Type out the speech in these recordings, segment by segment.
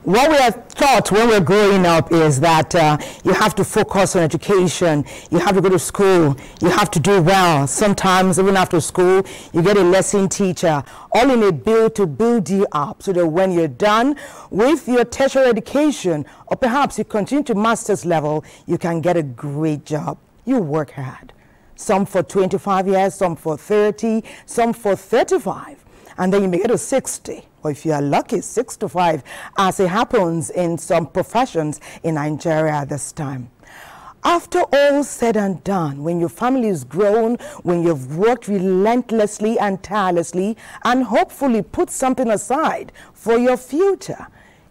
What we are taught when we're growing up is that you have to focus on education, you have to go to school, you have to do well. Sometimes even after school, you get a lesson teacher, all in a bid to build you up so that when you're done with your tertiary education, or perhaps you continue to master's level, you can get a great job. You work hard. Some for 25 years, some for 30, some for 35. And then you may get to 60, or if you are lucky, 65, as it happens in some professions in Nigeria at this time. After all said and done, when your family is grown, when you've worked relentlessly and tirelessly, and hopefully put something aside for your future,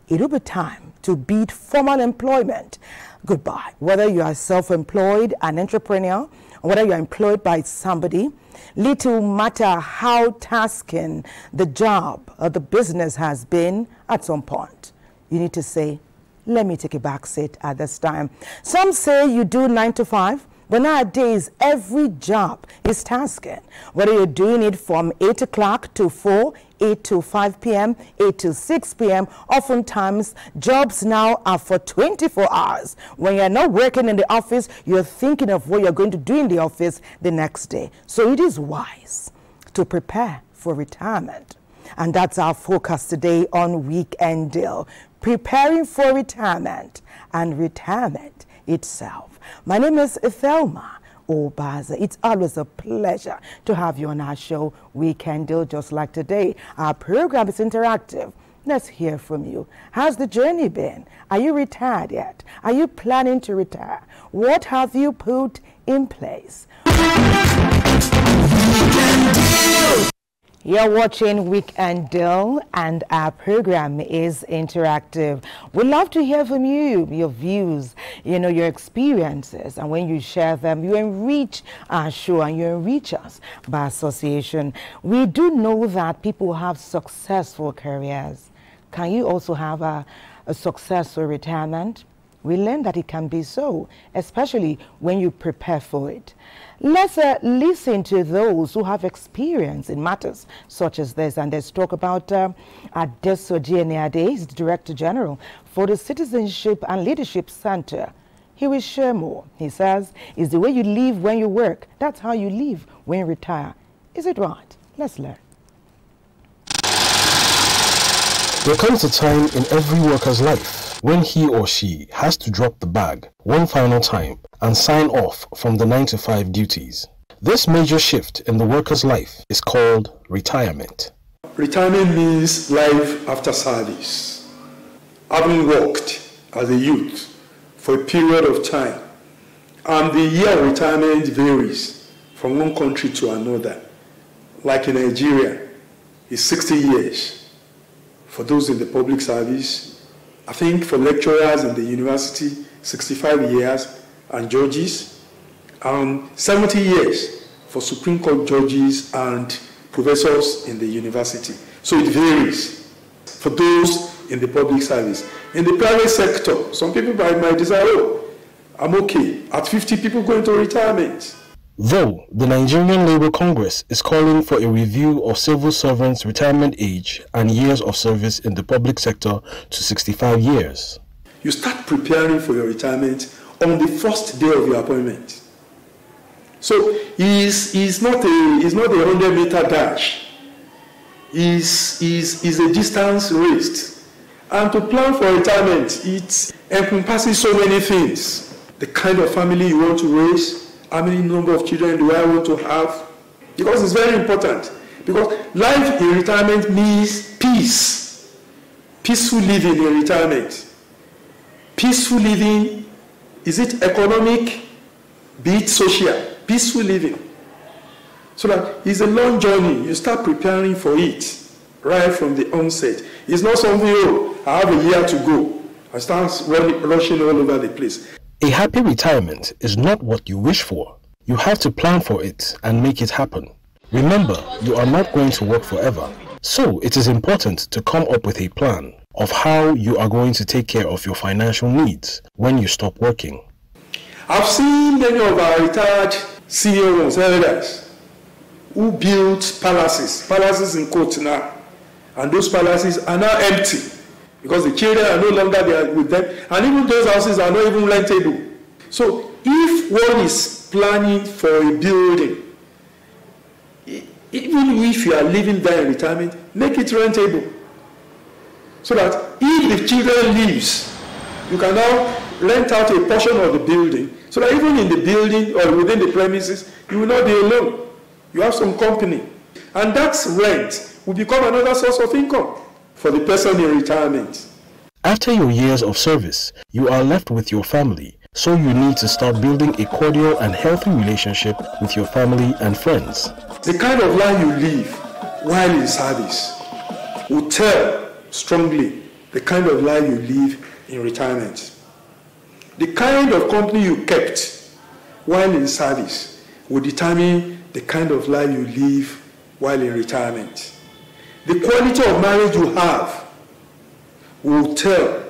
it will be time to bid formal employment goodbye. Whether you are self-employed, an entrepreneur, or whether you're employed by somebody, little matter how tasking the job or the business has been, at some point, you need to say, let me take a back seat at this time. Some say you do 9 to 5, but nowadays every job is tasking. Whether you're doing it from 8 o'clock to 4, 8 to 5 p.m., 8 to 6 p.m. Oftentimes, jobs now are for 24 hours. When you're not working in the office, you're thinking of what you're going to do in the office the next day. So it is wise to prepare for retirement. And that's our focus today on Weekend Deal. Preparing for retirement and retirement itself. My name is Thelma Obaza. It's always a pleasure to have you on our show, Weekend Deal, just like today. Our program is interactive. Let's hear from you. How's the journey been? Are you retired yet? Are you planning to retire? What have you put in place? You're watching Weekend Deal, and our program is interactive. We'd love to hear from you, your views, your experiences, and when you share them, you enrich our show and you enrich us by association. We do know that people have successful careers. Can you also have a successful retirement? We learn that it can be so, especially when you prepare for it. Let's listen to those who have experience in matters such as this. And let's talk about Adesoji Eniade, he's the Director General for the Citizenship and Leadership Center. He will share more. He says, it's the way you live when you work. That's how you live when you retire. Is it right? Let's learn. There comes a time in every worker's life when he or she has to drop the bag one final time and sign off from the 9 to 5 duties. This major shift in the worker's life is called retirement. Retirement means life after service. Having worked as a youth for a period of time, and the year of retirement varies from one country to another. Like in Nigeria, it's 60 years. For those in the public service, I think for lecturers in the university, 65 years, and judges, 70 years for Supreme Court judges and professors in the university. So it varies for those in the public service. In the private sector, some people might decide, oh, I'm okay. At 50, people go into retirement. Though the Nigerian Labour Congress is calling for a review of civil servants' retirement age and years of service in the public sector to 65 years. You start preparing for your retirement on the first day of your appointment. So it's not a 100-meter dash. It's a distance race. And to plan for retirement, it encompasses so many things. The kind of family you want to raise, how many number of children do I want to have? Because it's very important. Because life in retirement means peace. peaceful living in retirement. Peaceful living, is it economic, be it social? Peaceful living. So that it's a long journey. You start preparing for it right from the onset. It's not something, oh, I have a year to go. I start rushing all over the place. A happy retirement is not what you wish for. You have to plan for it and make it happen. Remember, you are not going to work forever. So it is important to come up with a plan of how you are going to take care of your financial needs when you stop working. I've seen many of our retired senior ones, elders, who built palaces in quotes now. And those palaces are now empty because the children are no longer there with them. And even those houses are not even rentable. So if one is planning for a building, even if you are living there in retirement, make it rentable. So that if the children leaves, you can now rent out a portion of the building. So that even in the building or within the premises, you will not be alone. You have some company. And that rent will become another source of income for the person in retirement. After your years of service, you are left with your family. So you need to start building a cordial and healthy relationship with your family and friends. The kind of life you live while in service will tell strongly the kind of life you live in retirement. The kind of company you kept while in service will determine the kind of life you live while in retirement. The quality of marriage you have will tell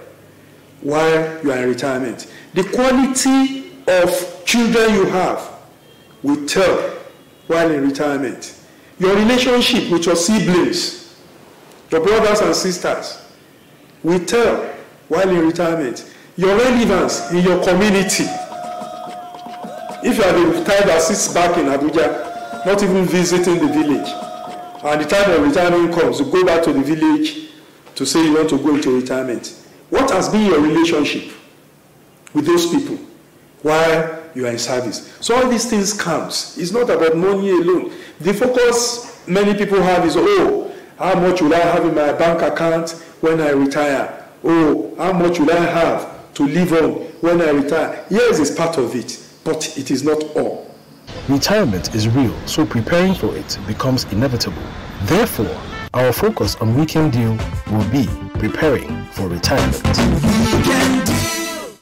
while you are in retirement. The quality of children you have will tell while in retirement. Your relationship with your siblings, your brothers and sisters, will tell while in retirement. Your relevance in your community. If you are the retired that sits back in Abuja, not even visiting the village, and the time of retirement comes, you go back to the village to say you want to go into retirement. What has been your relationship with those people while you are in service? So all these things comes. It's not about money alone. The focus many people have is, oh, how much will I have in my bank account when I retire? Oh, how much will I have to live on when I retire? Yes, it's part of it, but it is not all. Retirement is real, so preparing for it becomes inevitable. Therefore, our focus on Weekend Deal will be preparing for retirement.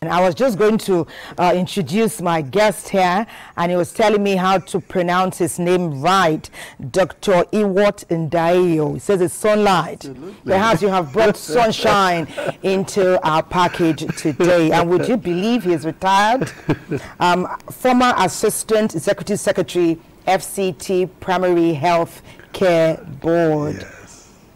And I was just going to introduce my guest here, and he was telling me how to pronounce his name right. Dr. Iwot Ndayo. He says it's sunlight. Absolutely. Perhaps you have brought sunshine into our package today. And would you believe he is retired? Former Assistant Executive Secretary, FCT Primary Health Care Board. Yes.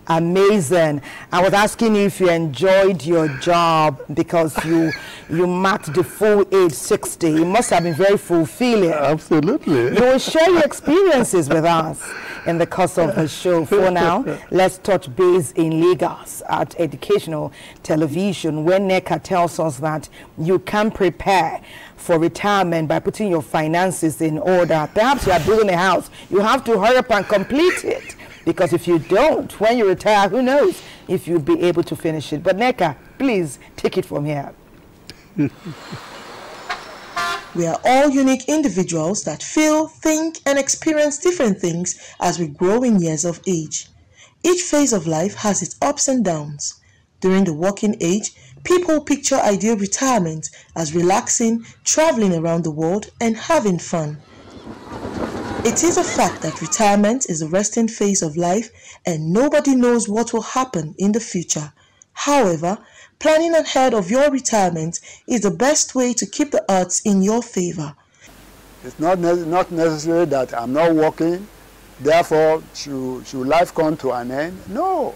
Amazing. I was asking you if you enjoyed your job because you marked the full age 60. It must have been very fulfilling. Absolutely. You will share your experiences with us in the course of the show. For now, let's touch base in Lagos at Educational Television, where NECA tells us that you can prepare for retirement by putting your finances in order. Perhaps you are building a house. You have to hurry up and complete it. Because if you don't, when you retire, who knows if you'll be able to finish it. But NECA, please take it from here. We are all unique individuals that feel, think, and experience different things as we grow in years of age. Each phase of life has its ups and downs. During the working age, people picture ideal retirement as relaxing, traveling around the world, and having fun. It is a fact that retirement is a resting phase of life and nobody knows what will happen in the future. However, planning ahead of your retirement is the best way to keep the odds in your favor. It's not necessary that I'm not working, therefore should life come to an end? No.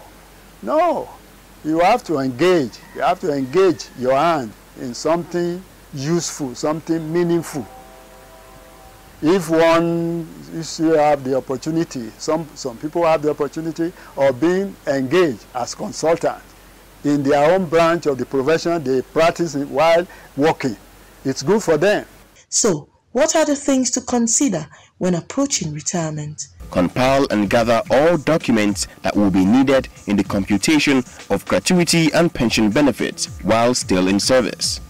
You have to engage. You have to engage your hand in something useful, something meaningful. If you have the opportunity, some people have the opportunity of being engaged as consultants in their own branch of the profession they practice while working. It's good for them. So, what are the things to consider when approaching retirement? compile and gather all documents that will be needed in the computation of gratuity and pension benefits while still in service.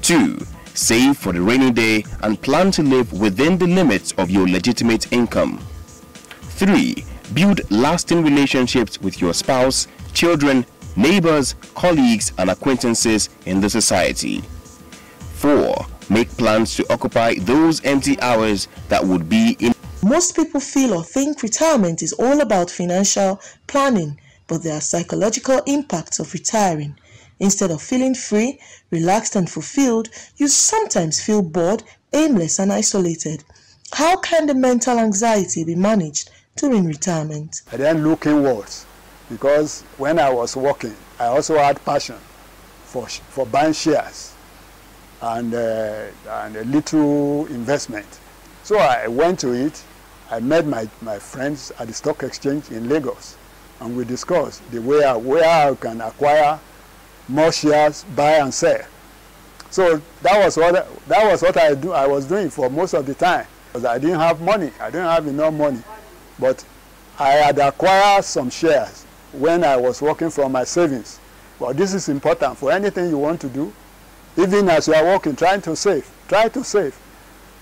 2. Save for the rainy day and plan to live within the limits of your legitimate income. 3. Build lasting relationships with your spouse, children, neighbors, colleagues, and acquaintances in the society. 4. Make plans to occupy those empty hours that would be in. Most people feel or think retirement is all about financial planning, but there are psychological impacts of retiring. Instead of feeling free, relaxed, and fulfilled, you sometimes feel bored, aimless, and isolated. How can the mental anxiety be managed during retirement? I then look inwards, because when I was working, I also had passion for buying shares and a little investment. So I went to it. I met my friends at the stock exchange in Lagos, and we discussed the way I can acquire more shares, buy and sell. So that was what I was doing for most of the time, because I didn't have money. I didn't have enough money, but I had acquired some shares when I was working from my savings. But this is important for anything you want to do. Even as you are working, try to save,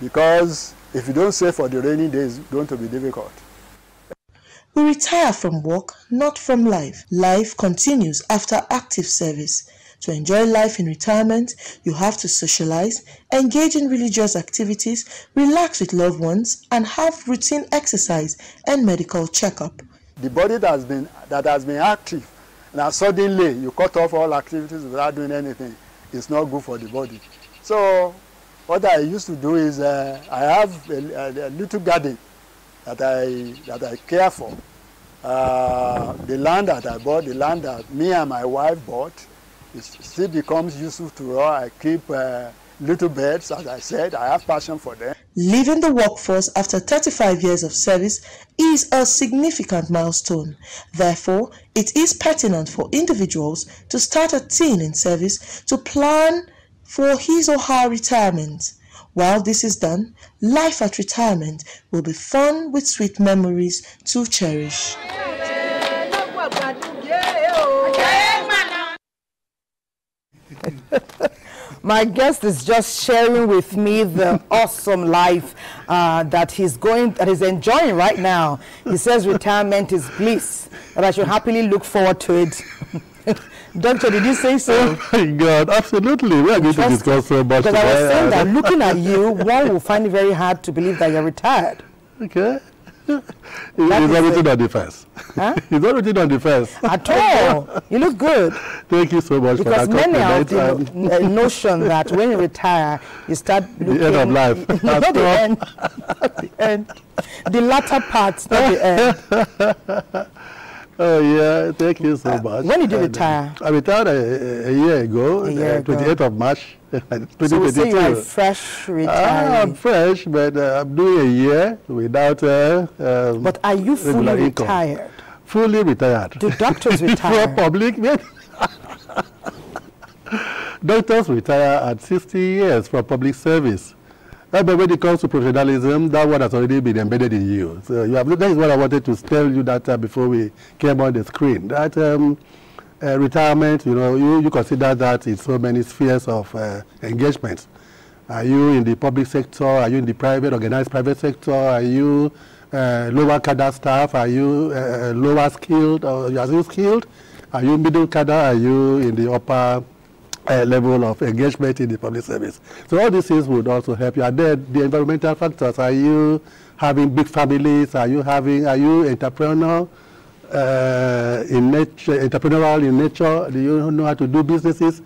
because if you don't save for the rainy days, it's going to be difficult. We retire from work, not from life. Life continues after active service. To enjoy life in retirement, you have to socialize, engage in religious activities, relax with loved ones, and have routine exercise and medical checkup. The body that has been active, now suddenly you cut off all activities without doing anything, it's not good for the body. So what I used to do is I have a little garden that I care for. The land that I bought, the land that me and my wife bought, it still becomes useful to us. I keep little birds, as I said. I have passion for them. Leaving the workforce after 35 years of service is a significant milestone. Therefore, it is pertinent for individuals to start a teen in service to plan for his or her retirement. While this is done, life at retirement will be fun with sweet memories to cherish. My guest is just sharing with me the awesome life that he's enjoying right now. He says retirement is bliss, and I should happily look forward to it. Doctor, did you say so? Oh my God, absolutely. We are going to discuss so much. Because I was saying that looking at you, one will find it very hard to believe that you're retired. Okay. He's not written on the face. Huh? He's not written on the face. At all. You look good. Thank you so much because for that compliment. Because many have the notion that when you retire, you start looking... The end of life. Not the end. Not the end. The latter part, not the end. Oh, yeah. Thank you so much. When did you retire? I retired a year ago, 28th of March. So we say you are fresh retired. I'm fresh, but I'm doing a year without but are you fully retired? Income. Fully retired. Do doctors retire? For public, doctors retire at 60 years for public service. But when it comes to professionalism, that one has already been embedded in you. So you have, that is what I wanted to tell you that before we came on the screen. That retirement, you consider that in so many spheres of engagement. Are you in the public sector? Are you in the private, organized private sector? Are you lower cadre staff? Are you lower skilled? Or are you skilled? Are you middle cadre? Are you in the upper level of engagement in the public service? So all these things would also help you. And then the environmental factors. Are you having big families? Are you entrepreneurial in nature? Do you know how to do businesses?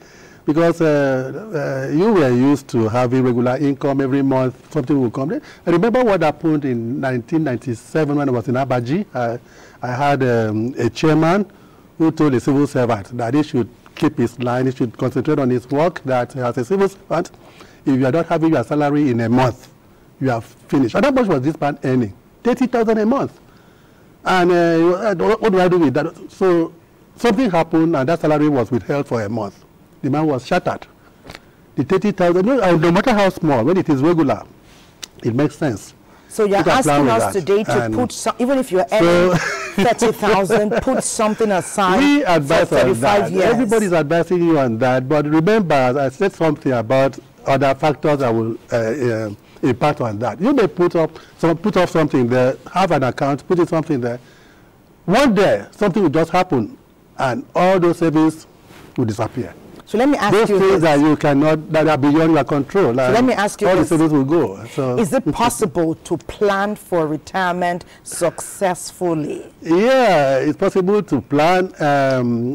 Because you were used to having regular income every month, something will come. I remember what happened in 1997 when I was in Abuja. I had a chairman who told a civil servant that he should keep his line, he should concentrate on his work, that as a civil servant, if you are not having your salary in a month, you are finished. And how much was this man earning? 30,000 a month. And what do I do with that? So something happened and that salary was withheld for a month. The man was shattered. The 30,000, no matter how small, when it is regular, it makes sense. So you're asking us today to put some, even if you're earning 30,000, put something aside. We advise for 35 years. Everybody's advising you on that, but remember, I said something about other factors that will impact on that. You may put up something there, have an account, put something there. One day, something will just happen, and all those savings will disappear. So let me ask you those things that you cannot, that are beyond your control. Like, so let me ask you all the savings will go. So is it possible to plan for retirement successfully? Yeah, it's possible to plan.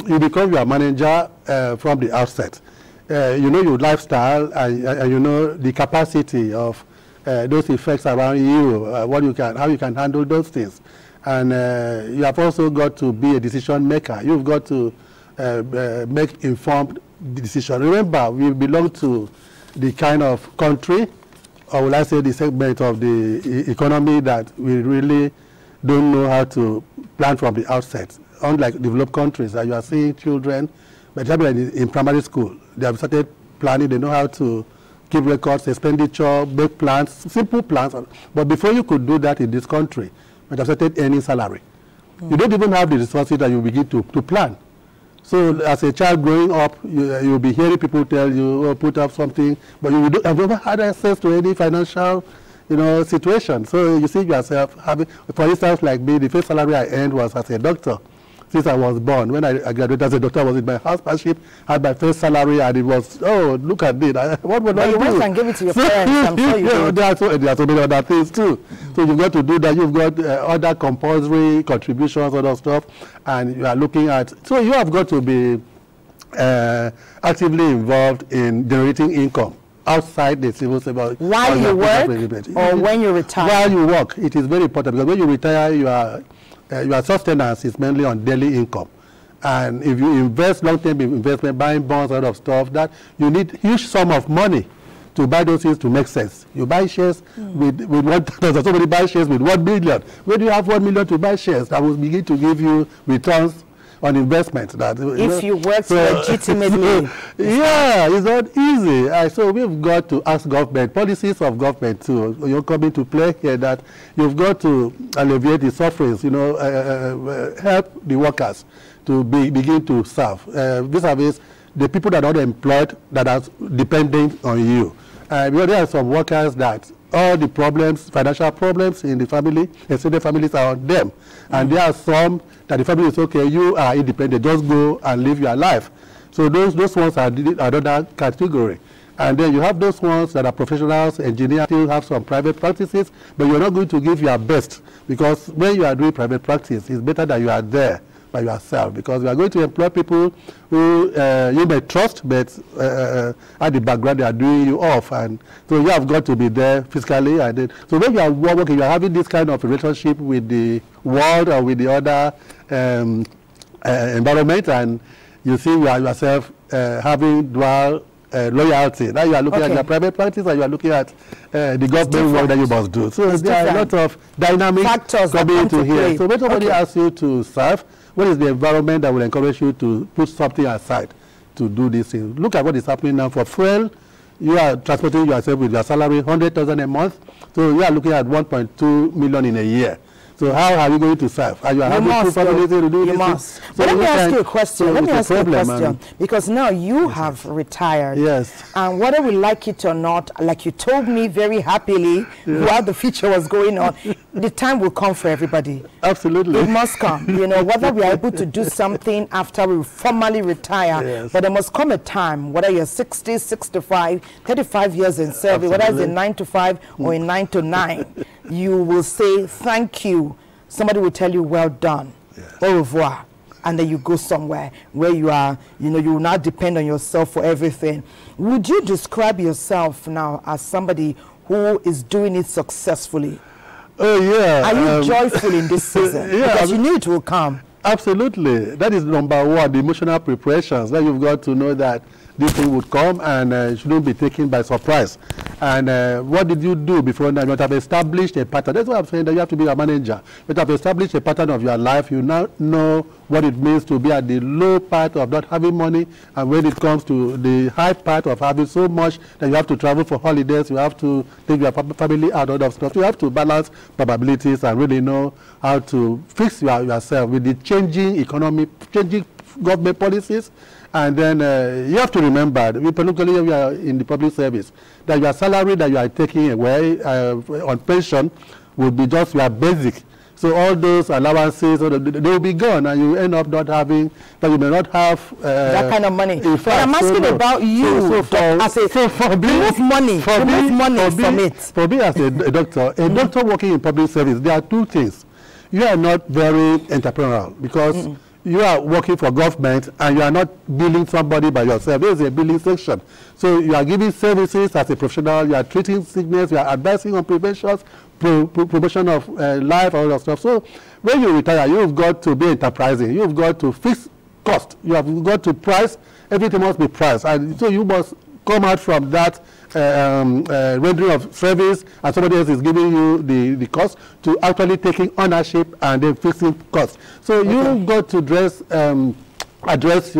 You become your manager from the outset. You know your lifestyle and you know the capacity of those effects around you, how you can handle those things. And you have also got to be a decision maker. You've got to make informed decision. Remember, we belong to the kind of country, or will I say the segment of the economy that we really don't know how to plan from the outset. Unlike developed countries, that you are seeing children, but in primary school, they have started planning, they know how to keep records, expenditure, make plans, simple plans. But before you could do that in this country, you have started earning salary. You don't even have the resources that you begin to plan. So as a child growing up, you'll be hearing people tell you, oh, put up something, but you have never had access to any financial, situation. So you see yourself having, for instance, like me, the first salary I earned was as a doctor. Since I was born, when I graduated as a doctor, I was in my housemanship, had my first salary, and it was, oh, look at it. What would I do? You can give it to your parents, I'm sure you do. There are so many other things too. So you've got to do that. You've got other compulsory contributions, other stuff, and you are looking at, so you have got to be actively involved in generating income outside the civil service. While you work or when you retire? While you work, it is very important, because when you retire, your sustenance is mainly on daily income. And if you invest long-term investment, buying bonds, sort of stuff, that you need huge sum of money to buy those things to make sense. You buy shares with 1,000, somebody buys shares with 1 million. When do you have 1 million to buy shares that will begin to give you returns on investment? That, if you work legitimately. Yeah, it's not easy. So we've got to ask government, policies of government too, you're coming to play here, that you've got to alleviate the sufferings, help the workers to begin to serve. Vis-a-vis the people that are not employed, that are dependent on you. There are some workers that all the problems, financial problems in the family, extended families are on them. And there are some that the family is okay, you are independent, just go and live your life. So those ones are another category. And then you have those ones that are professionals, engineers, still have some private practices, but you're not going to give your best, because when you are doing private practice, it's better that you are there by yourself, because you are going to employ people who you may trust, but at the background they are doing you off, and so you have got to be there physically. And then, so when you are working, you are having this kind of relationship with the world or with the other environment, and you see you are yourself having dual loyalty. Now you are looking at your private practice, and you are looking at the government work that you must do. So there are a lot of dynamic factors coming into here. So when somebody asks you to serve, what is the environment that will encourage you to put something aside to do this thing? Look at what is happening now for fuel. You are transporting yourself with your salary, 100,000 a month. So you are looking at 1.2 million in a year. So how are you going to serve? Are you having two families to do this? You must. But let me ask you a question. Because now you have retired. Yes. And whether we like it or not, like you told me very happily while the future was going on, the time will come for everybody. Absolutely. It must come. Whether we are able to do something after we formally retire, but there must come a time, whether you're 60, 65, 35 years in service, whether it's in 9 to 5 or in 9 to 9, you will say thank you. Somebody will tell you, well done, au revoir, and then you go somewhere where you are, you will not depend on yourself for everything. Would you describe yourself now as somebody who is doing it successfully? Oh, yeah. Are you joyful in this season? Because you knew it will come. Absolutely. That is number one, the emotional preparations. That you've got to know that this thing would come, and it shouldn't be taken by surprise. And what did you do before now? You have established a pattern. That's why I'm saying that you have to be a manager. You have established a pattern of your life. You now know what it means to be at the low part of not having money, and when it comes to the high part of having so much that you have to travel for holidays, you have to take your family out, all that stuff. You have to balance probabilities and really know how to fix yourself with the changing economy, changing government policies. And then you have to remember, particularly if you are in the public service, that your salary that you are taking away on pension will be just your basic. So all those allowances, they will be gone, and you end up not having, that you may not have that kind of money. Fact, but I'm asking about you. Remove money from it. For me as a doctor, doctor working in public service, there are two things. You are not very entrepreneurial, because you are working for government and you are not billing somebody by yourself. There is a billing section. So you are giving services as a professional, you are treating sickness, you are advising on prevention, promotion of life, all that stuff. So when you retire, you've got to be enterprising. You've got to fix cost. You have got to price. Everything must be priced. And so you must come out from that rendering of service, and somebody else is giving you the cost, to actually taking ownership and then fixing costs. So you've got to address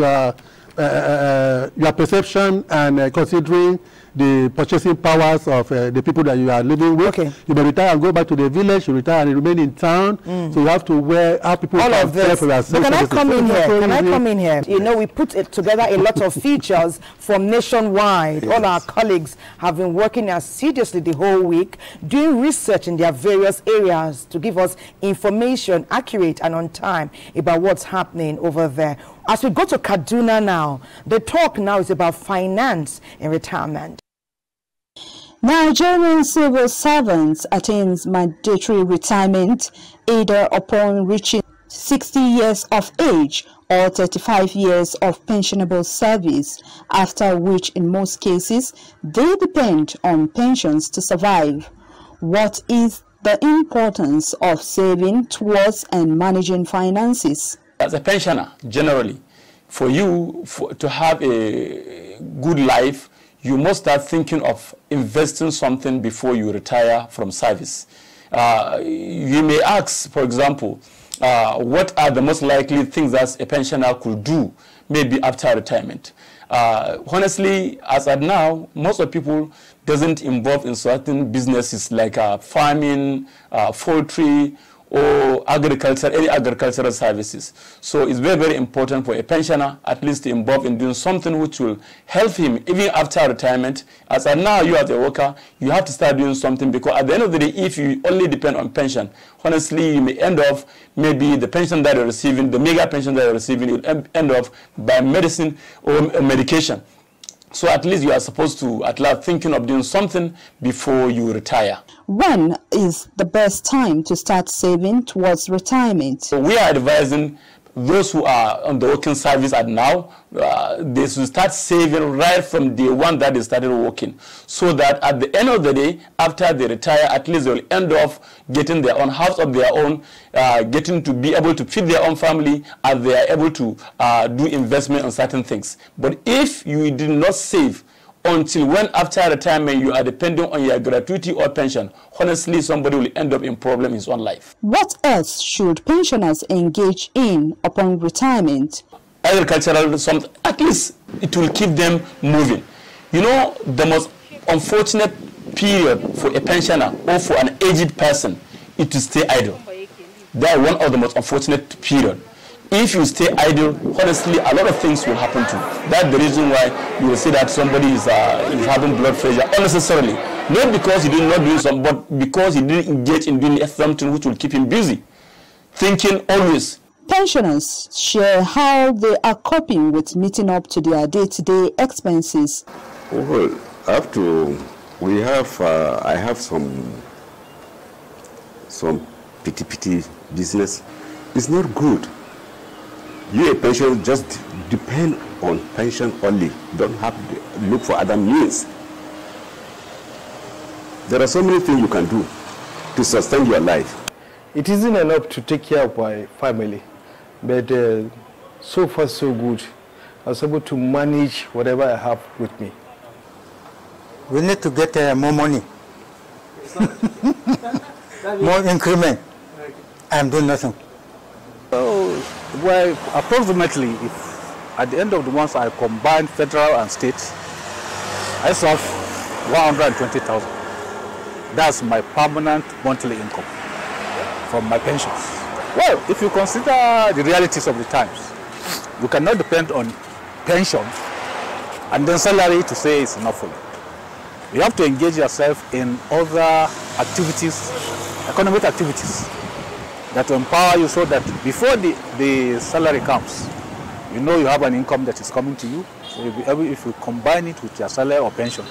your perception and considering the purchasing powers of the people that you are living with. You may retire and go back to the village, you retire and remain in town, so you have to how people all of this. But can I come in here? Can I come in here? You know, we put together a lot of features from nationwide. All our colleagues have been working assiduously the whole week, doing research in their various areas to give us information, accurate and on time, about what's happening over there. As we go to Kaduna now, the talk now is about finance and retirement. Nigerian civil servants attain mandatory retirement either upon reaching 60 years of age or 35 years of pensionable service, after which in most cases they depend on pensions to survive. What is the importance of saving towards and managing finances? As a pensioner, generally, for you to have a good life, you must start thinking of investing something before you retire from service. You may ask, for example, what are the most likely things that a pensioner could do maybe after retirement? Honestly, as at now, most of people doesn't involve in certain businesses like farming, poultry, or agriculture, any agricultural services. So it's very, very important for a pensioner at least to involve in doing something which will help him even after retirement. As of now, you as a worker, you have to start doing something, because at the end of the day, if you only depend on pension, honestly, you may end up, maybe the pension that you're receiving, the mega pension that you're receiving, you'll end up by medicine or medication. So at least you are supposed to at least thinking of doing something before you retire. When is the best time to start saving towards retirement? So we are advising those who are on the working service at now, they should start saving right from the one that they started working, so that at the end of the day, after they retire, at least they'll end up getting their own house of their own, getting to be able to feed their own family, as they are able to do investment on certain things. But if you did not save until when after retirement you are depending on your gratuity or pension, honestly, somebody will end up in problem in his own life. What else should pensioners engage in upon retirement? Agricultural, at least it will keep them moving. You know, the most unfortunate period for a pensioner or for an aged person is to stay idle. That is one of the most unfortunate periods. If you stay idle, honestly, a lot of things will happen to you. That's the reason why you will see that somebody is having blood pressure unnecessarily. Not because he did not do something, but because he didn't engage in doing something which will keep him busy. Thinking always. Pensioners share how they are coping with meeting up to their day-to-day expenses. Well, I have some pity business. It's not good. You a pensioner just depend on pension only. Don't have to look for other means. There are so many things you can do to sustain your life. It isn't enough to take care of my family, but so far so good. I was able to manage whatever I have with me. We need to get more money, more increment. I'm doing nothing. So, well, approximately, if at the end of the month I combine federal and state, I solve 120,000. That's my permanent monthly income from my pensions. Well, if you consider the realities of the times, you cannot depend on pension and then salary to say it's enough for you. You have to engage yourself in other activities, economic activities, that will empower you so that before the salary comes, you know you have an income that is coming to you. So you'll be able, if you combine it with your salary or pension,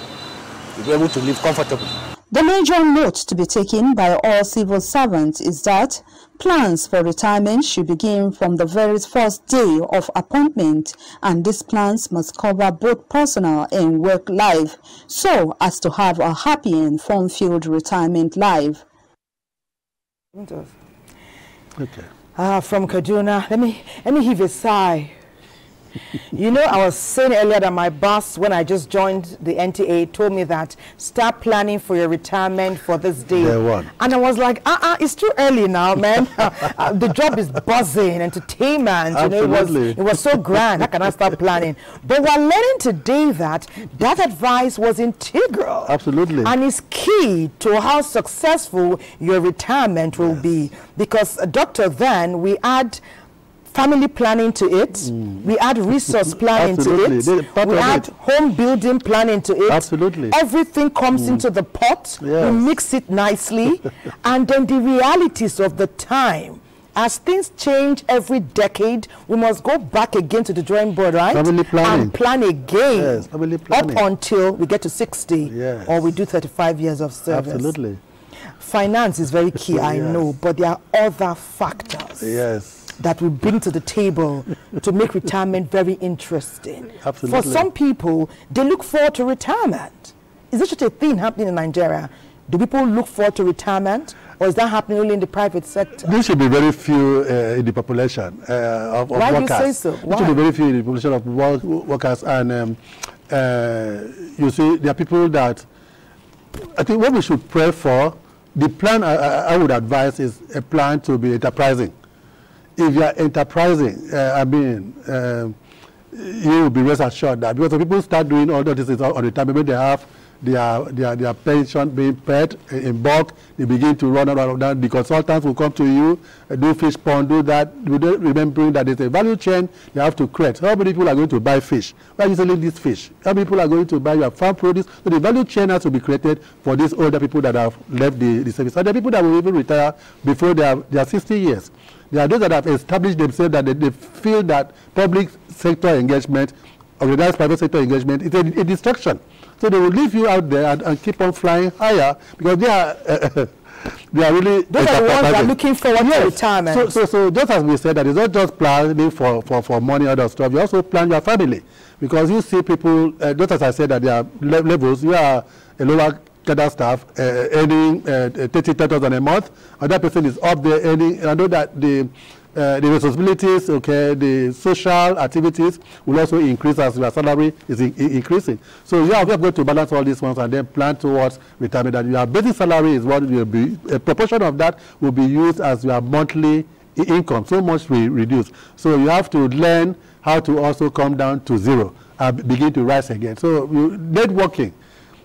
you'll be able to live comfortably. The major note to be taken by all civil servants is that plans for retirement should begin from the very first day of appointment, and these plans must cover both personal and work life so as to have a happy and fun-filled retirement life. Okay. From Kaduna, let me heave a sigh. You know, I was saying earlier that my boss, when I just joined the NTA, told me that start planning for your retirement for this day. And I was like, it's too early now, man. The job is buzzing, entertainment. You know, it was so grand. How can I start planning? But we're learning today that advice was integral. Absolutely. And is key to how successful your retirement will be. Because, Doctor, then we add family planning to it, we add resource planning to it, we add home building planning to it. Absolutely. Everything comes into the pot, we mix it nicely, and then the realities of the time. As things change every decade, we must go back again to the drawing board, right? Family planning. And plan again. Yes, family planning. Up until we get to 60, or we do 35 years of service. Absolutely. Finance is very key, I know, but there are other factors. Yes. That we bring to the table to make retirement very interesting. Absolutely. For some people, they look forward to retirement. Is this such a thing happening in Nigeria? Do people look forward to retirement, or is that happening only in the private sector? There should be very few in the population of Why workers. Why do you say so? Why? There should be very few in the population of workers, and you see, there are people that I think what we should pray for. The plan I would advise is a plan to be enterprising. If you are enterprising, you will be rest assured that because people start doing all of this on the time, maybe they have their pension being paid in bulk, they begin to run around that. The consultants will come to you, do fish pond, do that, remembering that there's a value chain you have to create. How many people are going to buy fish? Why are you selling this fish? How many people are going to buy your farm produce? So the value chain has to be created for these older people that have left the service. And the people that will even retire before they are 60 years. There are those that have established themselves that they feel that public sector engagement, organized private sector engagement, is a distraction. So they will leave you out there and keep on flying higher because they are really... Those are the ones that are looking forward to retirement. So just as we said, that it's not just planning for money and other stuff, you also plan your family. Because you see people, just as I said, that there are levels, you are a lower cadre staff earning 30,000 a month, and that person is up there earning. I know that the responsibilities, the social activities will also increase as your salary is increasing. So you have got to balance all these ones and then plan towards retirement. And your basic salary is what will be, a proportion of that will be used as your monthly income, so much we reduce. So you have to learn how to also come down to zero and begin to rise again. So networking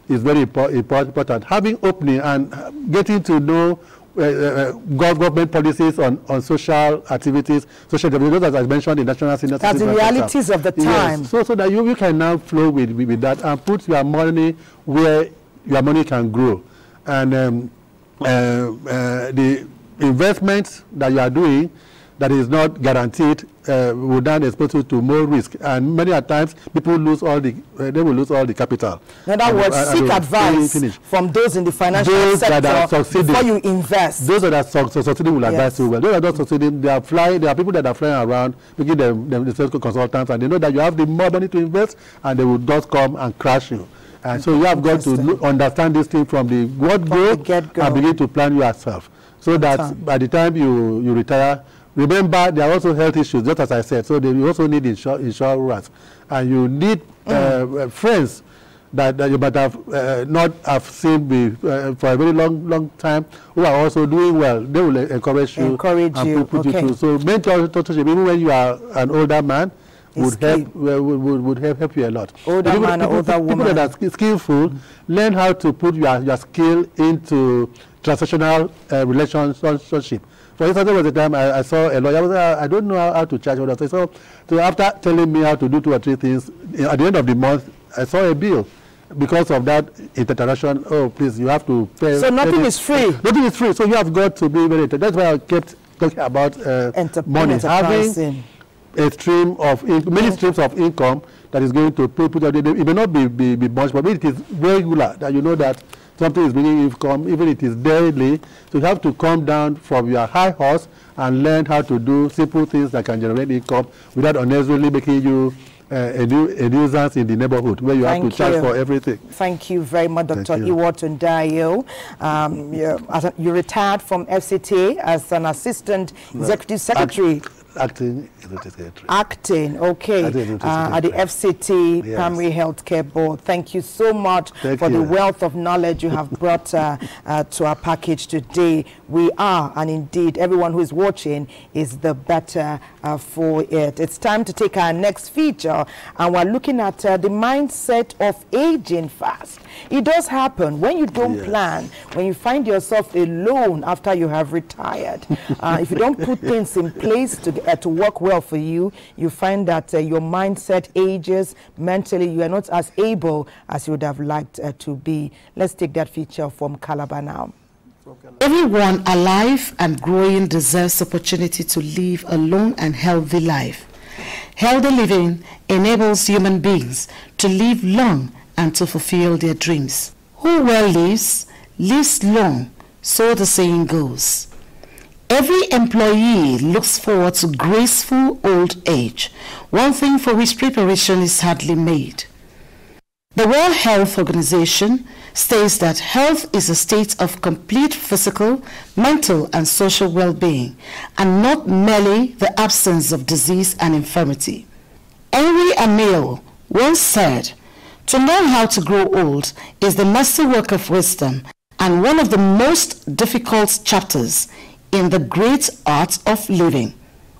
is very important. Having opening and getting to know government policies on social activities, social development, as I mentioned, in national senior citizen. That's the realities of the time. Yes. So that you can now flow with that and put your money where your money can grow. And the investments that you are doing that is not guaranteed will then expose you to more risk, and many a times people lose all the they will lose all the capital. In other words, seek advice from those in the financial sector before you invest. Those that are succeeding will advise you well. Those that are not succeeding, they are flying. There are people that are flying around, making them the consultants, and they know that you have the more money to invest, and they will just come and crash you. And so you have got to understand this thing from the get-go and begin to plan yourself, so that by the time you retire, Remember, there are also health issues, just as I said. So you also need insurance, and you need friends that you might have not have seen for a very long time, who are also doing well. They will encourage you and put you through. So mental tutorship, even when you are an older man, would help you a lot. Older man or older woman. People that are skillful learn how to put your skill into transactional relationship. For instance, there was a time I saw a lawyer. I don't know how to charge others. So after telling me how to do 2 or 3 things, at the end of the month, I saw a bill. Because of that interaction, oh, please, you have to pay. So nothing is free. Nothing is free. So you have got to be very. That's why I kept talking about money. Having a stream of many streams of income that is going to put out. It may not be much, but it is regular. That you know that something is bringing income, even if it is daily. So you have to come down from your high horse and learn how to do simple things that can generate income without unnecessarily making you a nuisance in the neighborhood where you have to charge for everything. Thank you very much, Dr. Iwotundayo. You retired from FCT as an assistant executive secretary. Acting executive secretary. Acting, okay. At the FCT Primary Healthcare Board. Thank you so much for the wealth of knowledge you have brought to our package today. We are, and indeed everyone who is watching is the better for it. It's time to take our next feature, and we're looking at the mindset of aging fast. It does happen when you don't plan, when you find yourself alone after you have retired. If you don't put things in place to work well for you, you find that your mindset ages. Mentally, you are not as able as you would have liked to be. Let's take that feature from Calabar now. Everyone alive and growing deserves opportunity to live a long and healthy life. Healthy living enables human beings to live long and to fulfill their dreams. Who well lives, lives long, so the saying goes. Every employee looks forward to graceful old age, one thing for which preparation is hardly made. The World Health Organization states that health is a state of complete physical, mental, and social well-being, and not merely the absence of disease and infirmity. Henry Emile once said, "To learn how to grow old is the masterwork of wisdom and one of the most difficult chapters in the great art of living."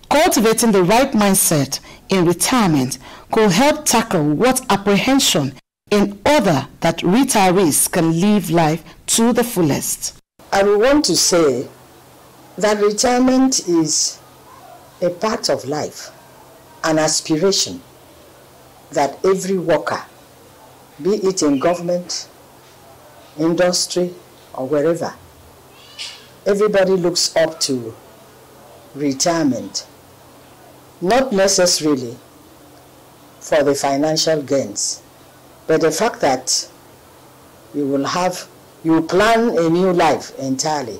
Cultivating the right mindset in retirement could help tackle what apprehension in order that retirees can live life to the fullest. I would want to say that retirement is a part of life, an aspiration that every worker, be it in government, industry, or wherever, everybody looks up to retirement, not necessarily for the financial gains, but the fact that you plan a new life entirely,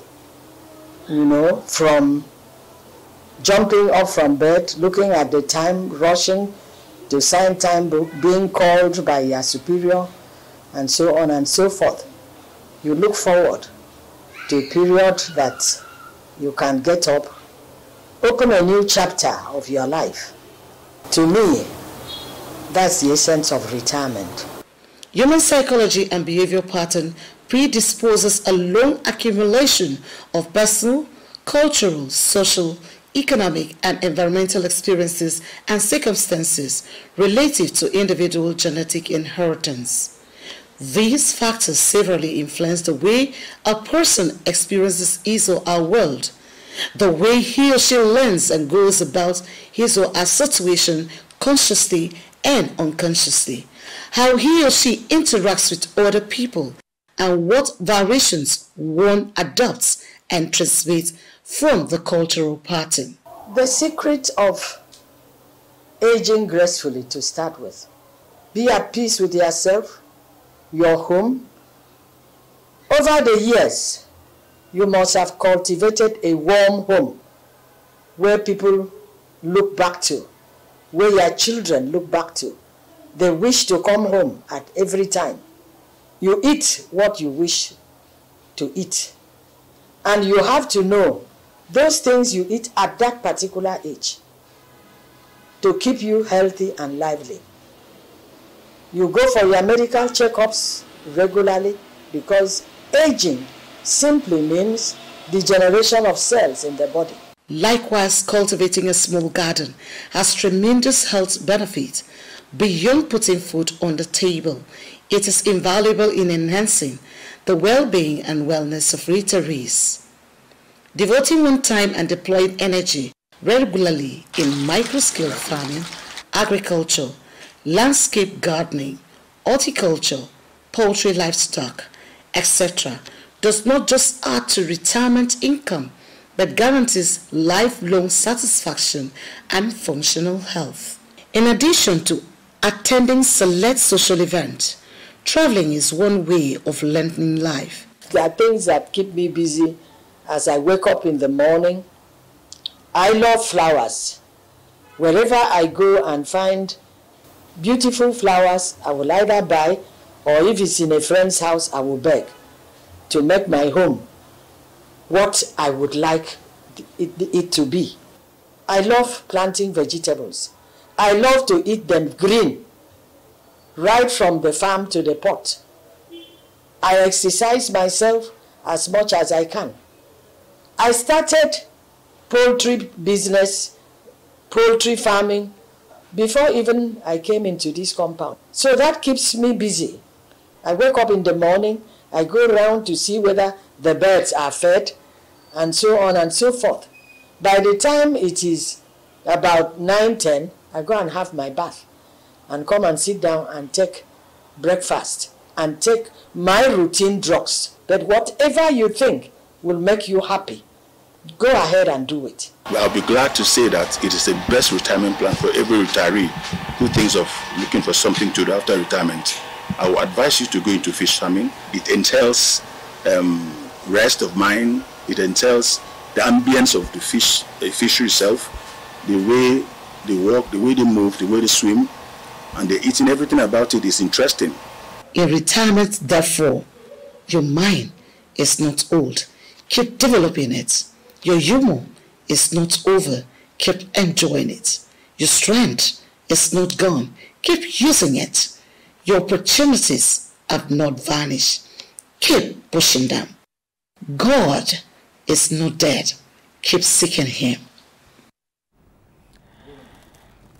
from jumping up from bed, looking at the time, rushing to sign time book, being called by your superior, and so on and so forth. You look forward to a period that you can get up, open a new chapter of your life. To me, that's the essence of retirement. Human psychology and behavior pattern predisposes a long accumulation of personal, cultural, social, economic, and environmental experiences and circumstances relative to individual genetic inheritance. These factors severely influence the way a person experiences his or her world, the way he or she learns and goes about his or her situation consciously and unconsciously, how he or she interacts with other people, and what variations one adopts and transmits from the cultural pattern. The secret of aging gracefully, to start with, be at peace with yourself, your home. Over the years, you must have cultivated a warm home where people look back to, where your children look back to. They wish to come home at every time. You eat what you wish to eat. And you have to know those things you eat at that particular age to keep you healthy and lively. You go for your medical checkups regularly because aging simply means degeneration of cells in the body. Likewise, cultivating a small garden has tremendous health benefits. Beyond putting food on the table, it is invaluable in enhancing the well-being and wellness of retirees. Devoting one time and deploying energy regularly in micro-scale farming, agriculture, landscape gardening, horticulture, poultry, livestock, etc. does not just add to retirement income, but guarantees lifelong satisfaction and functional health. In addition to attending select social events, traveling is one way of lengthening life. There are things that keep me busy as I wake up in the morning. I love flowers. Wherever I go and find beautiful flowers, I will either buy, or if it's in a friend's house, I will beg to make my home what I would like it to be. I love planting vegetables. I love to eat them green, right from the farm to the pot. I exercise myself as much as I can. I started poultry business, poultry farming, before even I came into this compound. So that keeps me busy. I wake up in the morning, I go around to see whether the birds are fed, and so on and so forth. By the time it is about 9-10, I go and have my bath and come and sit down and take breakfast and take my routine drugs. But whatever you think will make you happy, go ahead and do it. I'll be glad to say that it is the best retirement plan for every retiree who thinks of looking for something to do after retirement. I will advise you to go into fish farming. It entails rest of mind. It entails the ambience of the fishery itself, the way they walk, the way they move, the way they swim, and the eating. Everything about it is interesting. In retirement, therefore, your mind is not old. Keep developing it. Your humor is not over. Keep enjoying it. Your strength is not gone. Keep using it. Your opportunities have not vanished. Keep pushing them. God is not dead. Keep seeking Him.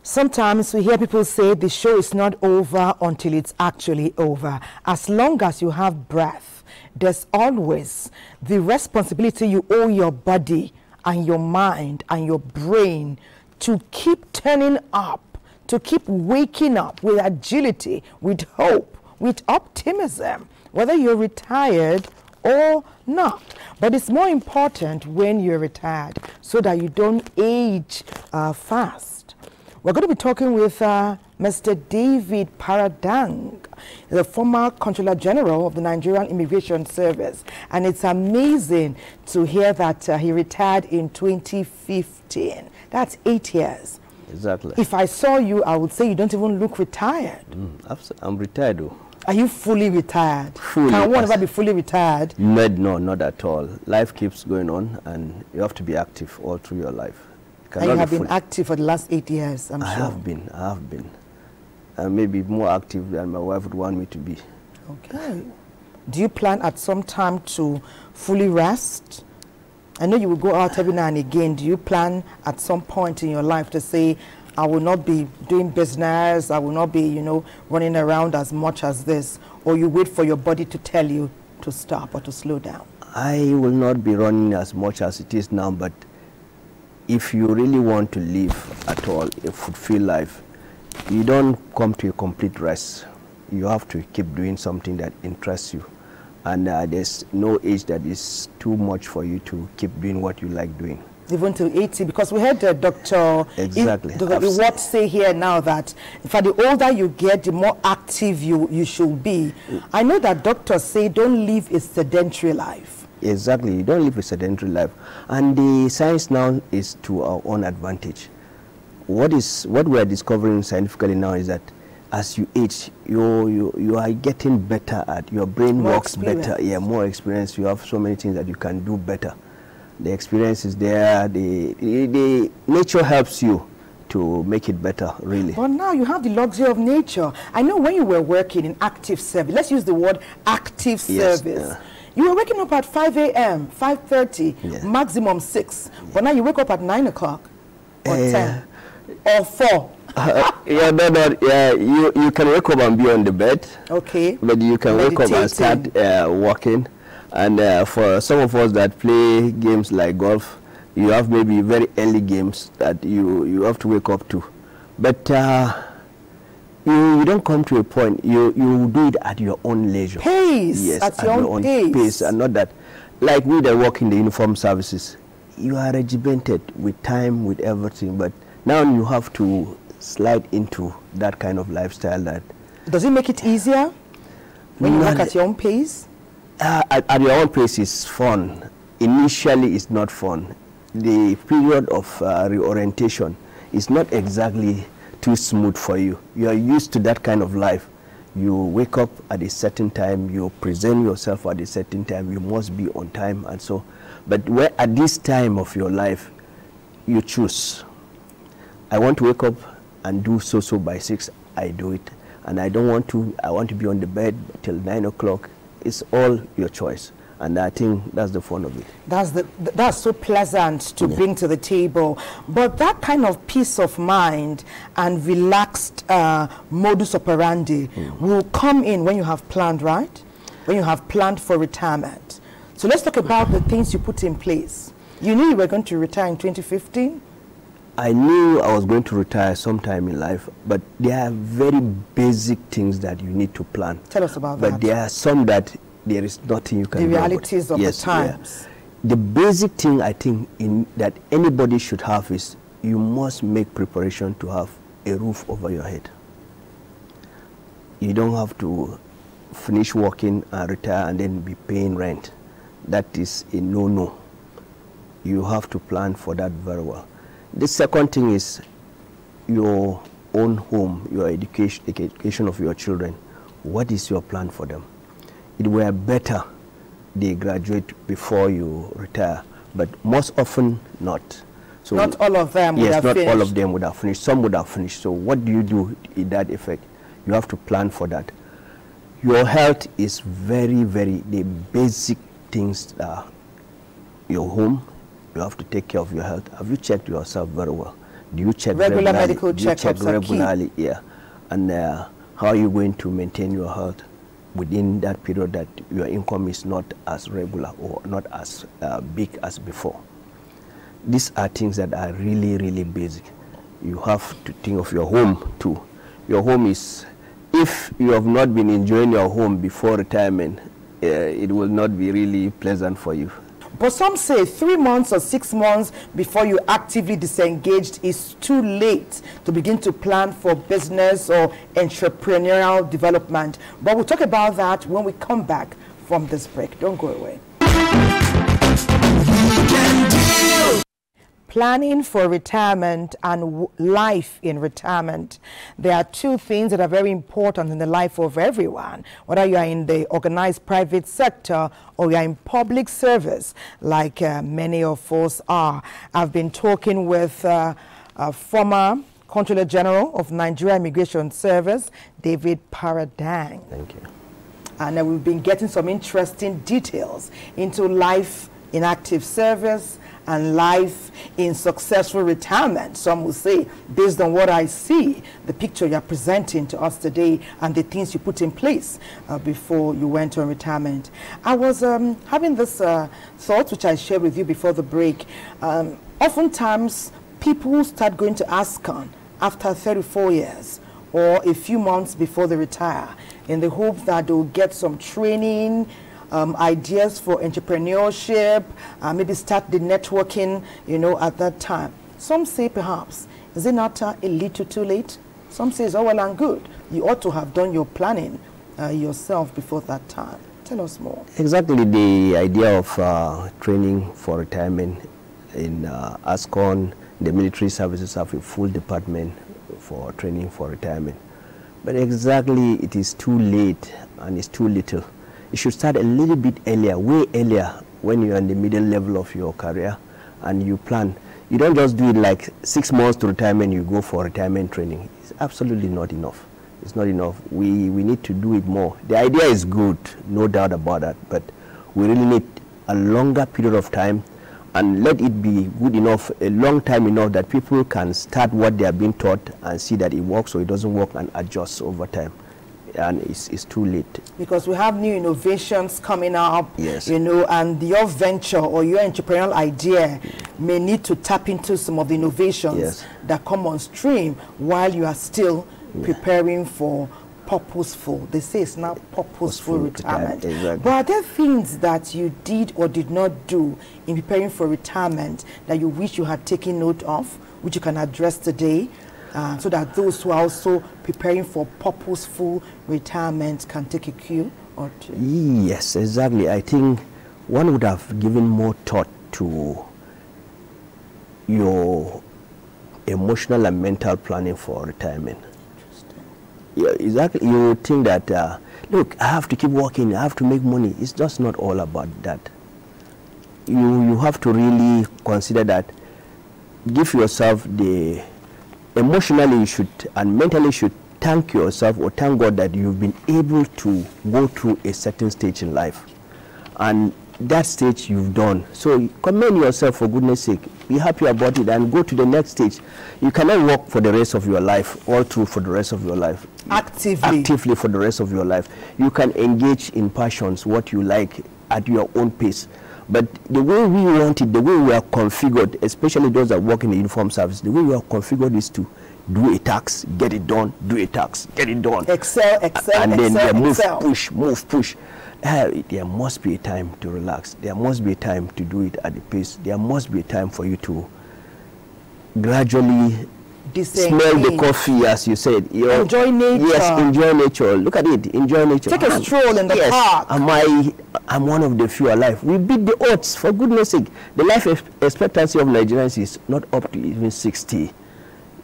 Sometimes we hear people say the show is not over until it's actually over. As long as you have breath, there's always the responsibility you owe your body and your mind and your brain to keep turning up, to keep waking up with agility, with hope, with optimism, whether you're retired or not. But it's more important when you're retired so that you don't age fast. We're going to be talking with Mr. David Paradang, the former Controller General of the Nigerian Immigration Service. And it's amazing to hear that he retired in 2015. That's 8 years. Exactly. If I saw you, I would say you don't even look retired. I'm retired though. Are you fully retired? Fully. Can one ever be fully retired? No, not at all. Life keeps going on and you have to be active all through your life. And you have been active for the last 8 years, I'm sure. I have been. Maybe more active than my wife would want me to be. Okay. Do you plan at some time to fully rest? I know you will go out every now and again. Do you plan at some point in your life to say, I will not be doing business, I will not be, running around as much as this, or you wait for your body to tell you to stop or to slow down? I will not be running as much as it is now, but if you really want to live at all a fulfilled life, you don't come to a complete rest. You have to keep doing something that interests you. And there's no age that is too much for you to keep doing what you like doing. Even to 80, because we heard Dr. Exactly. What say here now that in fact the older you get, the more active you should be. I know that doctors say don't live a sedentary life. Exactly, you don't live a sedentary life. And the science now is to our own advantage. What we are discovering scientifically now is that as you age, you are getting better at, your brain works better, more experience, you have so many things that you can do better. The experience is there. The nature helps you to make it better, really. But now you have the luxury of nature. I know when you were working in active service, let's use the word active service. You were waking up at 5 a.m., 5:30, maximum 6. But now you wake up at 9 o'clock or 10 or 4. You can wake up and be on the bed. Okay. But you can wake up and start walking. And for some of us that play games like golf, you have maybe very early games that you have to wake up to. But you don't come to a point. You do it at your own leisure. Pace. Yes, at your own pace. And not that, like we that work in the uniform services, you are regimented with time, with everything. But now you have to slide into that kind of lifestyle. That does it make it easier when you work at your own pace? At your own pace is fun. Initially, it's not fun. The period of reorientation is not exactly too smooth for you. You are used to that kind of life. You wake up at a certain time, you present yourself at a certain time, you must be on time and so. But where at this time of your life, you choose. I want to wake up and do so by 6, I do it. And I don't want to, I want to be on the bed till 9 o'clock. It's all your choice. And I think that's the fun of it. That's so pleasant to bring to the table. But that kind of peace of mind and relaxed modus operandi will come in when you have planned, right? When you have planned for retirement. So let's talk about the things you put in place. You knew you were going to retire in 2015? I knew I was going to retire sometime in life, but there are very basic things that you need to plan. Tell us about that. But there are some that there is nothing you can do. The realities of the times. The basic thing I think that anybody should have is you must make preparation to have a roof over your head. You don't have to finish working and retire and then be paying rent. That is a no-no. You have to plan for that very well. The second thing is your own home, your education of your children. What is your plan for them? It were better they graduate before you retire, but most often not. So not all of them would have finished. Yes, not all of them would have finished. Some would have finished. So what do you do in that effect? You have to plan for that. Your health is very, the basic things. Your home, you have to take care of your health. Have you checked yourself very well? Do you check regular medical checkups regularly? Yeah. And how are you going to maintain your health within that period that your income is not as regular or not as big as before? These are things that are really basic. You have to think of your home too. Your home is, if you have not been enjoying your home before retirement, it will not be really pleasant for you. But some say 3 months or 6 months before you actively disengaged is too late to begin to plan for business or entrepreneurial development. But we'll talk about that when we come back from this break. Don't go away. Planning for retirement and life in retirement. There are two things that are very important in the life of everyone, whether you are in the organized private sector or you are in public service, like many of us are. I've been talking with a former Controller General of Nigerian Immigration Service, David Paradang. Thank you. And we've been getting some interesting details into life in active service and life in successful retirement. Some will say, based on what I see, the picture you're presenting to us today and the things you put in place before you went on retirement. I was having this thought, which I shared with you before the break. Oftentimes, people start going to ASCON after 34 years or a few months before they retire in the hope that they'll get some training, ideas for entrepreneurship, maybe start the networking, at that time. Some say perhaps, is it not a little too late? Some say it's all well and good. You ought to have done your planning yourself before that time. Tell us more. Exactly, the idea of training for retirement in ASCON, the military services have a full department for training for retirement. But exactly, it is too late and it's too little. It should start a little bit earlier, way earlier, when you're in the middle level of your career and you plan. You don't just do it like 6 months to retirement, you go for retirement training. It's absolutely not enough. It's not enough. We need to do it more. The idea is good, no doubt about that, but we really need a longer period of time and let it be good enough, a long time enough that people can start what they are being taught and see that it works or it doesn't work and adjust over time. And it's too late. Because we have new innovations coming up, yes, you know, and your venture or your entrepreneurial idea may need to tap into some of the innovations, yes, that come on stream while you are still preparing for purposeful, they say it's now purposeful retirement. Exactly. But are there things that you did or did not do in preparing for retirement that you wish you had taken note of, which you can address today? So that those who are also preparing for purposeful retirement can take a cue or two? Yes, exactly. I think one would have given more thought to your emotional and mental planning for retirement. Yeah, exactly. You think that, look, I have to keep working, I have to make money. It's just not all about that. You have to really consider that, give yourself the emotionally you should and mentally you should thank yourself or thank God that you've been able to go through a certain stage in life, and that stage you've done. So commend yourself, for goodness sake. Be happy about it and go to the next stage. You cannot work for the rest of your life, all through for the rest of your life. Actively for the rest of your life. You can engage in passions, what you like, at your own pace. But the way we want it, the way we are configured, especially those that work in the uniform service, the way we are configured is to do a task, get it done, do a task, get it done. Excel, and then move, push. There must be a time to relax. There must be a time to do it at the pace. There must be a time for you to gradually smell the coffee, as you said. Enjoy nature. Yes, enjoy nature. Look at it, enjoy nature. Take a stroll in the park. I'm one of the few alive. We beat the odds, for goodness sake. The life expectancy of Nigerians is not up to even 60.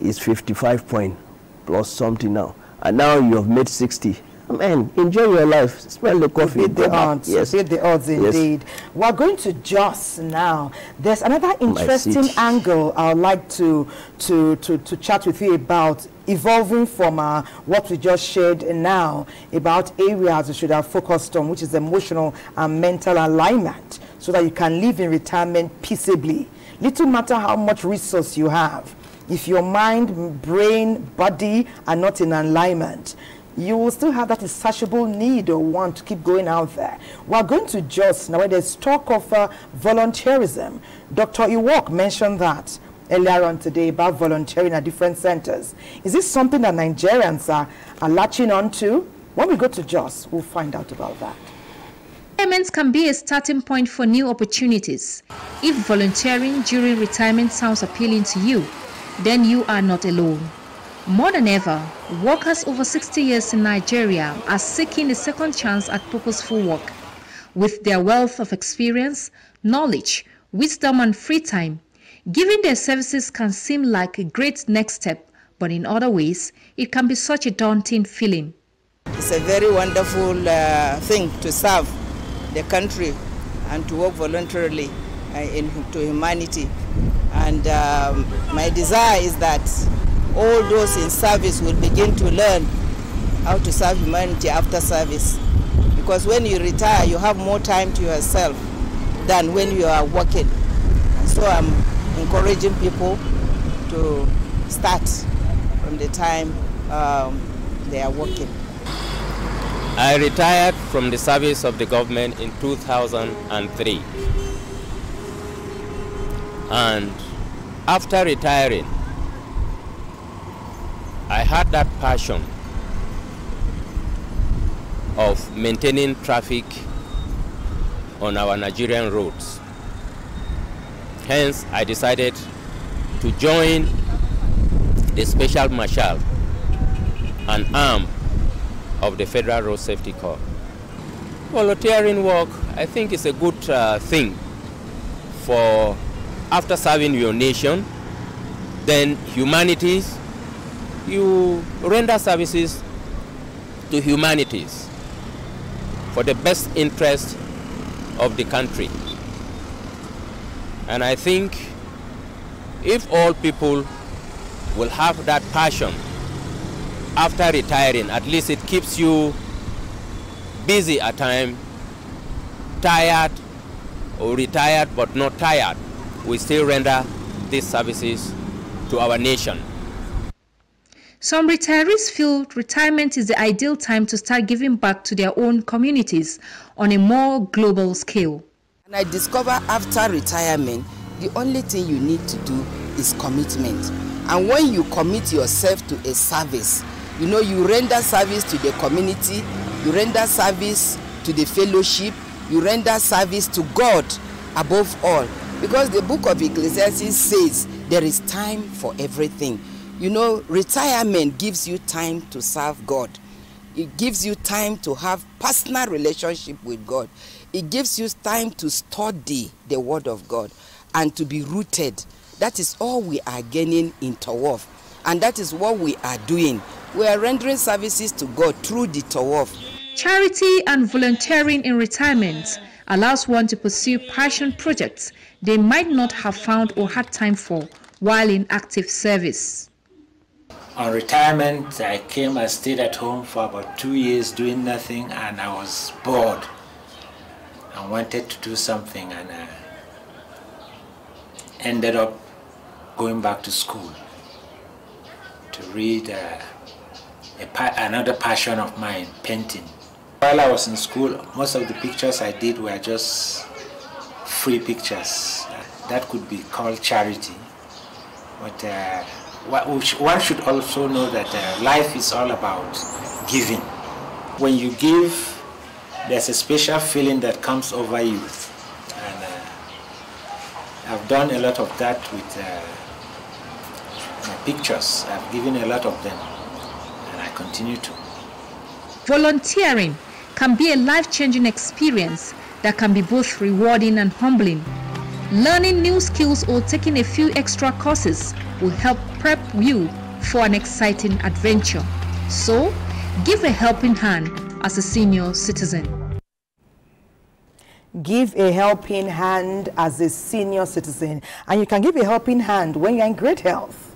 It's 55 point plus something now. And now you have made 60. Man, enjoy your life. Smell the coffee. Beat the odds. Yes. Beat the odds, indeed. Yes. We're going to Jos now. There's another interesting angle I would like to chat with you about, evolving from what we just shared now about areas we should have focused on, which is emotional and mental alignment, so that you can live in retirement peaceably. Little matter how much resource you have, if your mind, brain, body are not in alignment, you will still have that insatiable need or want to keep going out there. We're going to Jos now, where there's talk of volunteerism. Dr. Iwok mentioned that earlier on today about volunteering at different centers. Is this something that Nigerians are latching on to? When we go to Jos, we'll find out about that. Retirement can be a starting point for new opportunities. If volunteering during retirement sounds appealing to you, then you are not alone. More than ever, workers over 60 years in Nigeria are seeking a second chance at purposeful work. With their wealth of experience, knowledge, wisdom and free time, giving their services can seem like a great next step, but in other ways, it can be such a daunting feeling. It's a very wonderful thing to serve the country and to work voluntarily to humanity. And my desire is that all those in service will begin to learn how to serve humanity after service. Because when you retire, you have more time to yourself than when you are working. And so I'm encouraging people to start from the time they are working. I retired from the service of the government in 2003. And after retiring, I had that passion of maintaining traffic on our Nigerian roads. Hence, I decided to join the Special Marshal, an arm of the Federal Road Safety Corps. Volunteering work, I think, is a good thing for after serving your nation, then humanities, you render services to humanities for the best interest of the country. And I think if all people will have that passion after retiring, at least it keeps you busy at times, tired or retired but not tired, we still render these services to our nation. Some retirees feel retirement is the ideal time to start giving back to their own communities on a more global scale. And I discover after retirement, the only thing you need to do is commitment. And when you commit yourself to a service, you know, you render service to the community, you render service to the fellowship, you render service to God above all. Because the book of Ecclesiastes says there is time for everything. You know, retirement gives you time to serve God. It gives you time to have personal relationship with God. It gives you time to study the word of God and to be rooted. That is all we are gaining in Tawaf. And that is what we are doing. We are rendering services to God through the Tawaf. Charity and volunteering in retirement allows one to pursue passion projects they might not have found or had time for while in active service. On retirement, I came and stayed at home for about 2 years doing nothing, and I was bored and wanted to do something, and I ended up going back to school to read another passion of mine, painting. While I was in school, most of the pictures I did were just free pictures. That could be called charity. But one should also know that life is all about giving. When you give, there's a special feeling that comes over you. And I've done a lot of that with my pictures. I've given a lot of them, and I continue to. Volunteering can be a life-changing experience that can be both rewarding and humbling. Learning new skills or taking a few extra courses will help prep you for an exciting adventure. So, give a helping hand as a senior citizen. Give a helping hand as a senior citizen. And you can give a helping hand when you're in great health,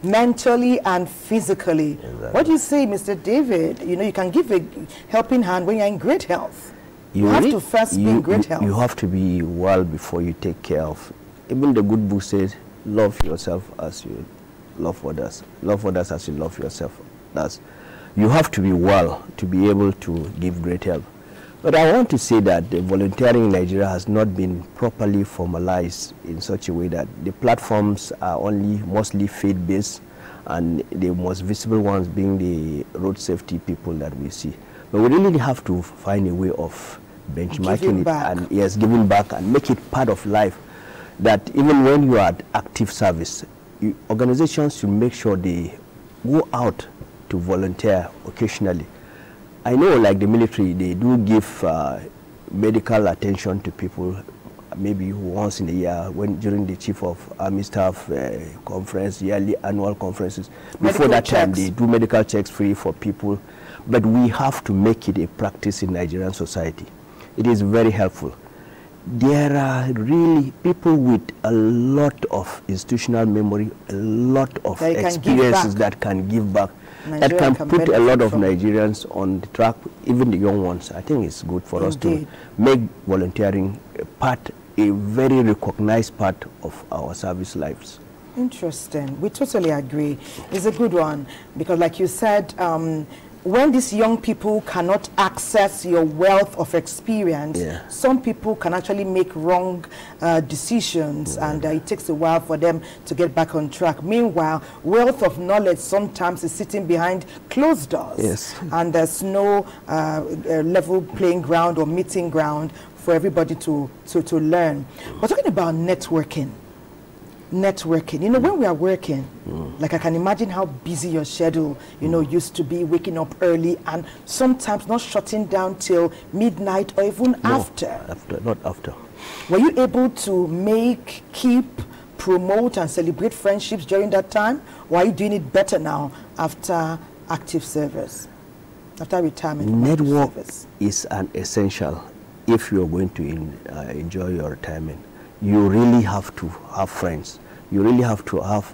mentally and physically. Exactly. What do you say, Mr. David? You know, you can give a helping hand when you're in great health. You have to first be in great health. You have to be well before you take care of. Even the good book says, love yourself as you love others. Love others as you love yourself. You have to be well to be able to give great help. But I want to say that the volunteering in Nigeria has not been properly formalized in such a way that the platforms are only mostly faith-based, and the most visible ones being the road safety people that we see. But we really have to find a way of benchmarking it and yes, giving back and make it part of life. That even when you are at active service, organizations should make sure they go out to volunteer occasionally. I know, like the military, they do give medical attention to people, maybe once in a year, during the Chief of Army Staff conference, yearly annual conferences. Before that time, they do medical checks free for people. But we have to make it a practice in Nigerian society. It is very helpful. There are really people with a lot of institutional memory, a lot of experiences that can give back, that can put a lot of Nigerians on the track, even the young ones. I think it's good for us to make volunteering a very recognized part of our service lives. Interesting. We totally agree. It's a good one because, like you said, when these young people cannot access your wealth of experience, some people can actually make wrong decisions, and it takes a while for them to get back on track. Meanwhile, wealth of knowledge sometimes is sitting behind closed doors, and there's no level playing ground or meeting ground for everybody to learn. We're talking about networking. You know, when we are working, like I can imagine how busy your schedule, you know, used to be, waking up early and sometimes not shutting down till midnight or even after. Not after. Were you able to keep, promote and celebrate friendships during that time? Or are you doing it better now after active service, after retirement? Network is an essential if you're going to enjoy your retirement. you really have to have friends. You really have to have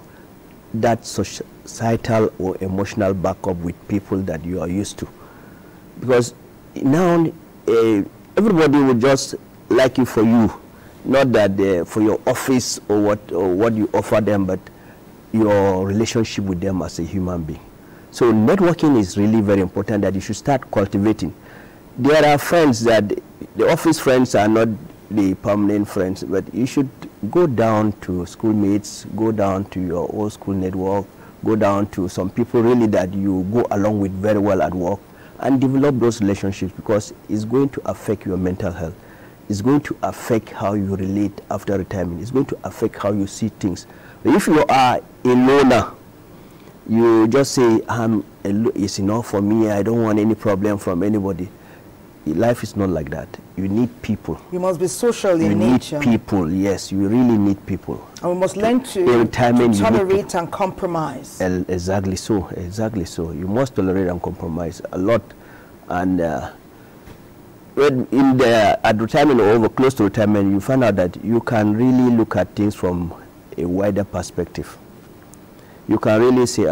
that societal or emotional backup with people that you are used to. Because now everybody will just like you for you, not that for your office or what you offer them, but your relationship with them as a human being. So networking is really very important that you should start cultivating. There are friends that the office friends are not the permanent friends, but you should go down to schoolmates, go down to your old school network, go down to some people really that you go along with very well at work, and develop those relationships, because it's going to affect your mental health. It's going to affect how you relate after retirement. It's going to affect how you see things. But if you are a loner, you just say, it's enough for me, I don't want any problem from anybody. Life is not like that. You need people. You must be social in nature. You need people, yes. You really need people. And we must learn to tolerate and compromise. Exactly so. Exactly so. You must tolerate and compromise a lot. And at retirement or over close to retirement, you find out that you can really look at things from a wider perspective. You can really say,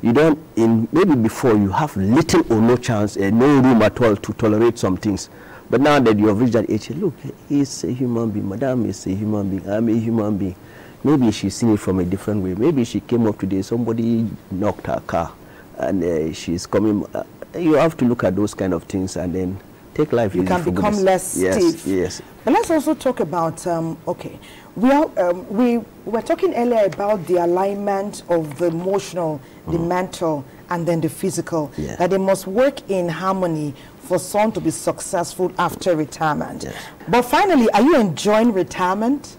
you don't, maybe before you have little or no chance, no room at all to tolerate some things. But now that you have reached that age, look, he's a human being, Madam is a human being, I'm a human being. Maybe she's seen it from a different way. Maybe she came up today, somebody knocked her car, and she's coming. You have to look at those kind of things and then take life easy. You can become less stiff. Yes. But let's also talk about, okay, we were talking earlier about the alignment of the emotional, the mental, and then the physical, that they must work in harmony for someone to be successful after retirement. But finally, are you enjoying retirement?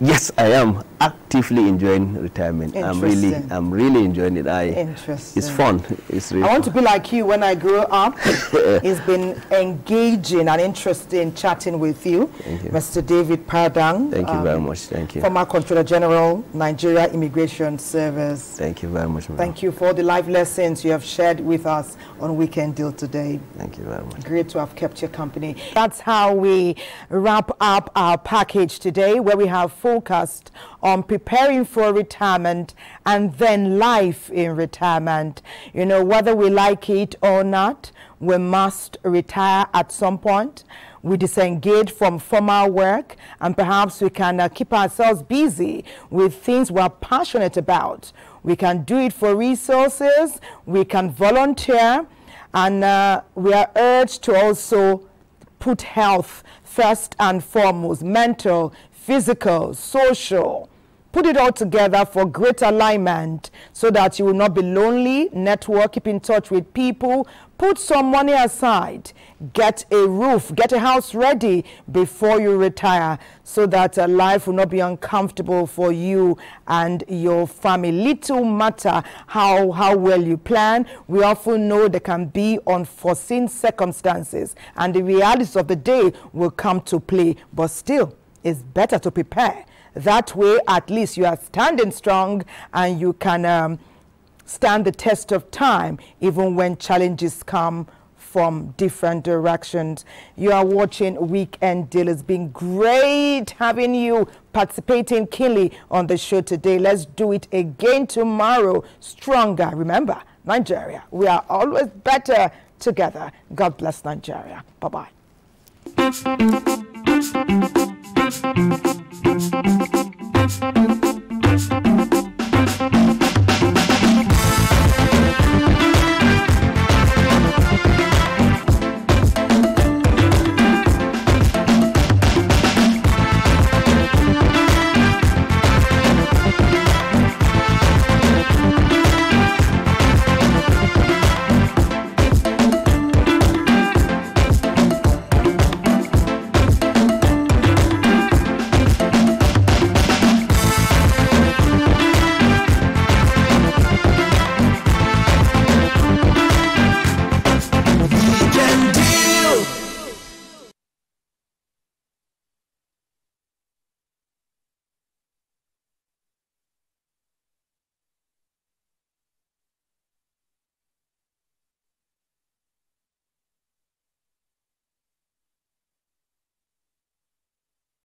Yes, I am actively enjoying retirement. I'm really enjoying it. Interesting. It's fun. It's really I want to be like you when I grow up. It's been engaging and interesting chatting with you, Mr. David Padang. Thank you very much. Thank you. Former Controller General, Nigeria Immigration Service. Thank you very much, ma'am. Thank you for the life lessons you have shared with us on Weekend Deal today. Thank you very much. Great to have kept your company. That's how we wrap up our package today, where we have focused on preparing for retirement and then life in retirement. You know, whether we like it or not, we must retire at some point. We disengage from formal work, and perhaps we can keep ourselves busy with things we're passionate about. We can do it for resources, we can volunteer, and we are urged to also put health first and foremost, mental, physical, social. Put it all together for great alignment so that you will not be lonely. Network, keep in touch with people. Put some money aside. Get a roof, get a house ready before you retire so that life will not be uncomfortable for you and your family. Little matter how well you plan. We often know there can be unforeseen circumstances and the realities of the day will come to play. But still, it's better to prepare. That way, at least you are standing strong and you can stand the test of time, even when challenges come from different directions. You are watching Weekend Deal. It's been great having you participating keenly on the show today. Let's do it again tomorrow, stronger. Remember, Nigeria, we are always better together. God bless Nigeria. Bye-bye. Thank you.